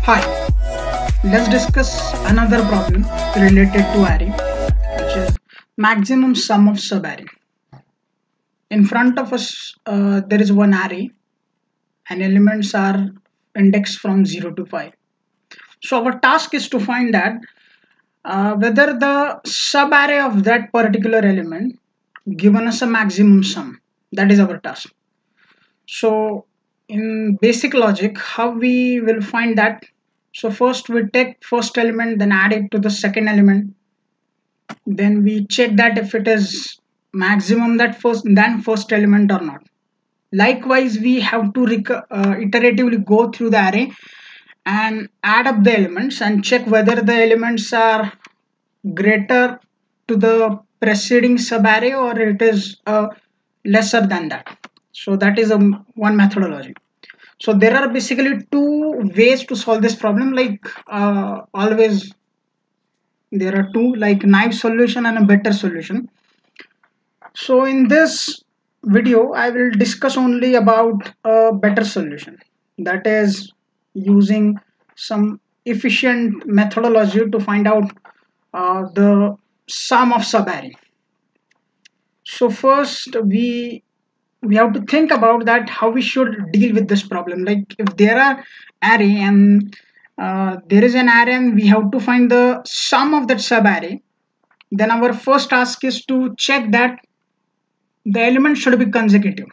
Hi, let's discuss another problem related to array, which is maximum sum of subarray. In front of us, there is one array, and elements are indexed from 0 to 5. So our task is to find that whether the subarray of that particular element given us a maximum sum. That is our task. So in basic logic, how we will find that? So first we take first element, then add it to the second element, then we check that if it is maximum that first element or not. Likewise, we have to iteratively go through the array and add up the elements and check whether the elements are greater to the preceding subarray or it is lesser than that. So that is one methodology. So there are basically two ways to solve this problem. Like always, there are two, like naive solution and a better solution. So in this video, I will discuss only about a better solution, that is using some efficient methodology to find out the sum of subarray. So first we have to think about that how we should deal with this problem. Like if there are array and there is an array and we have to find the sum of that subarray, then our first task is to check that the element should be consecutive.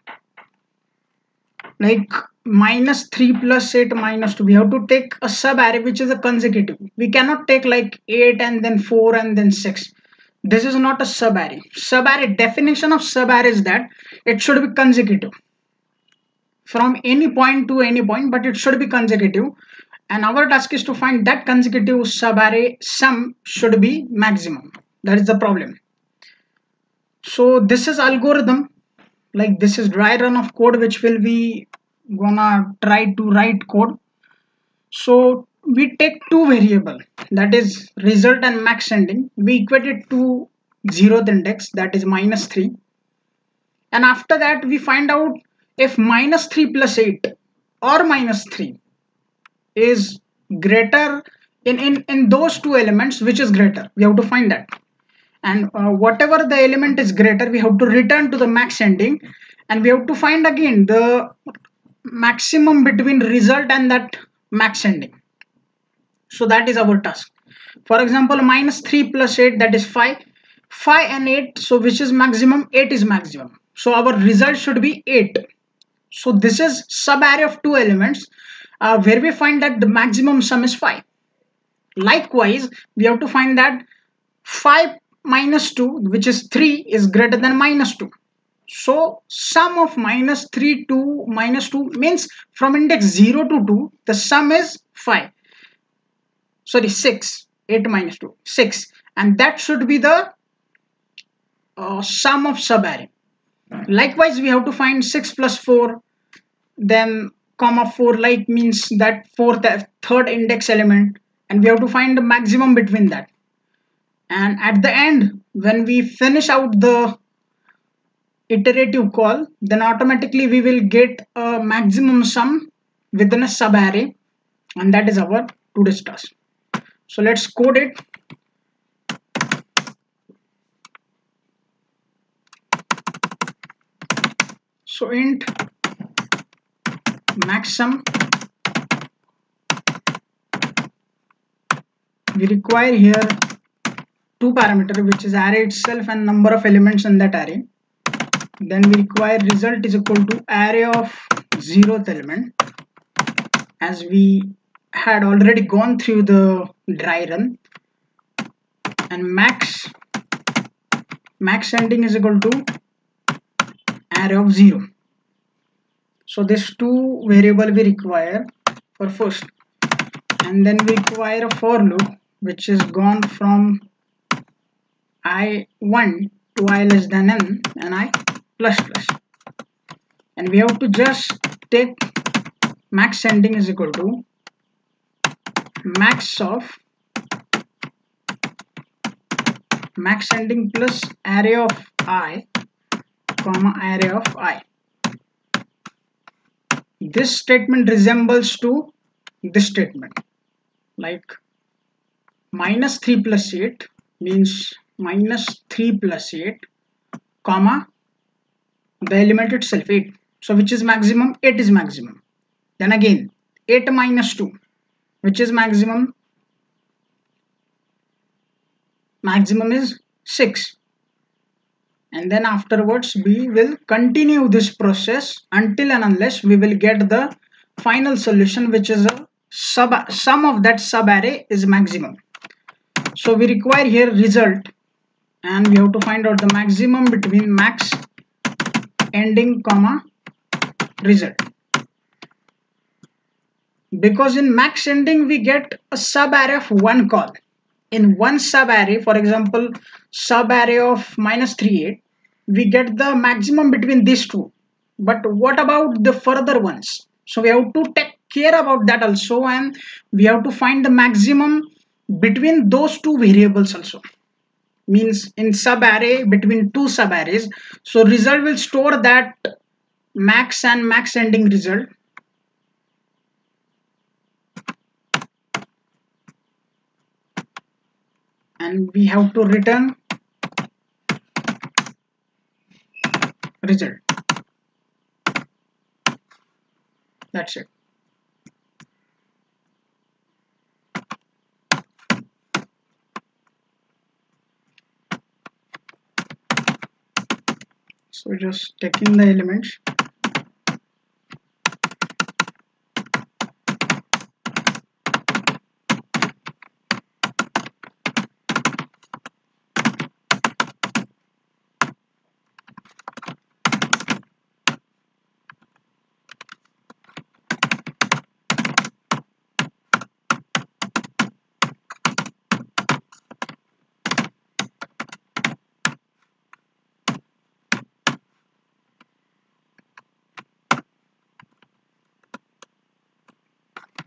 Like -3 plus 8 minus 2, we have to take a subarray which is a consecutive. We cannot take like 8 and then 4 and then 6. This is not a subarray. Subarray, definition of subarray is that it should be consecutive from any point to any point, but it should be consecutive. And our task is to find that consecutive subarray sum should be maximum. That is the problem. So this is algorithm, like this is dry run of code which will be gonna try to write code. So we take two variable, that is result and max ending. We equate it to 0th index, that is -3, and after that we find out if -3 plus 8 or -3 is greater in those two elements, which is greater. We have to find that, and whatever the element is greater, we have to return to the max ending, and we have to find again the maximum between result and that max ending. So that is our task. For example, -3 plus 8, that is 5. 5 and 8, so which is maximum? 8 is maximum. So our result should be 8. So this is subarray of two elements where we find that the maximum sum is 5. Likewise, we have to find that 5 minus 2, which is 3, is greater than -2. So sum of -3 to -2 means from index 0 to 2, the sum is 5. Sorry, 6. 8 minus 2, 6. And that should be the sum of subarray. Likewise, we have to find 6 plus 4, then comma 4, like means that third index element, and we have to find the maximum between that. And at the end, when we finish out the iterative call, then automatically we will get a maximum sum within a subarray, and that is our today's task. So let's code it. So int max sum, we require here two parameters, which is array itself and number of elements in that array. Then we require result is equal to array of 0th element, as we had already gone through the dry run. And max ending is equal to array of 0. So this two variable we require for first, and then we require a for loop which is gone from I1 to I less than n and I plus plus, and we have to just take max ending is equal to max of max ending plus array of I comma array of I. This statement resembles to this statement. like minus 3 plus 8 means minus 3 plus 8 comma the element itself 8. So which is maximum? 8 is maximum. Then again 8 minus 2, which is maximum? Maximum is 6. And then afterwards we will continue this process until and unless we will get the final solution, which is a sum of that sub array is maximum. So we require here result, and we have to find out the maximum between max ending comma result. Because in max ending we get a sub array of one call. In one sub array, for example sub array of minus 3 8, we get the maximum between these two. But what about the further ones? So we have to take care about that also, and we have to find the maximum between those two variables also. Means in sub array between two sub arrays, so result will store that max and max ending result. And we have to return result. That's it. So just taking the elements,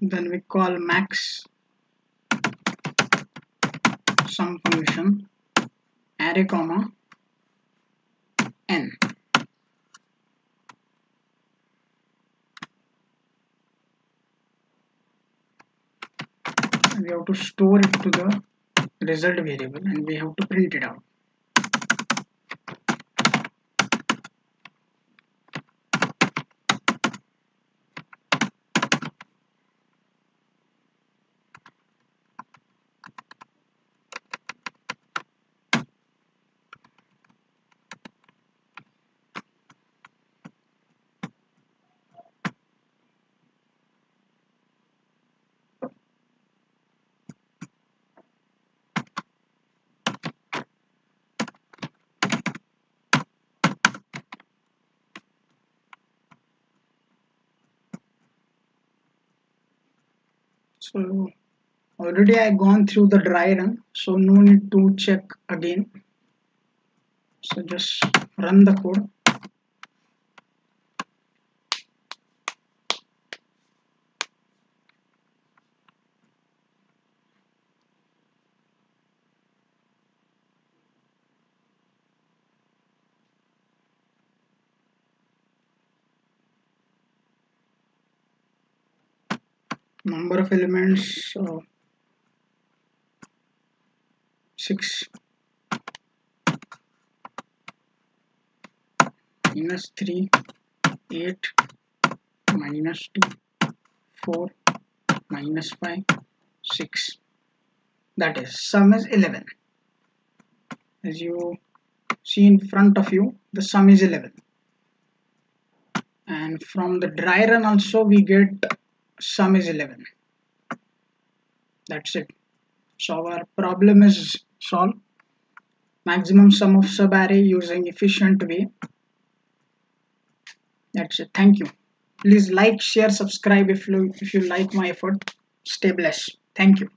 then we call max sum function array comma n. And we have to store it to the result variable, and we have to print it out. So already I gone through the dry run, so no need to check again. So just run the code. Number of elements 6 minus 3 8 minus 2 4 minus 5 6. That is sum is 11. As you see in front of you, the sum is 11. And from the dry run also we get sum is 11. That's it. So our problem is solved. Maximum sum of subarray using efficient way. That's it. Thank you. Please like, share, subscribe if you like my effort. Stay blessed. Thank you.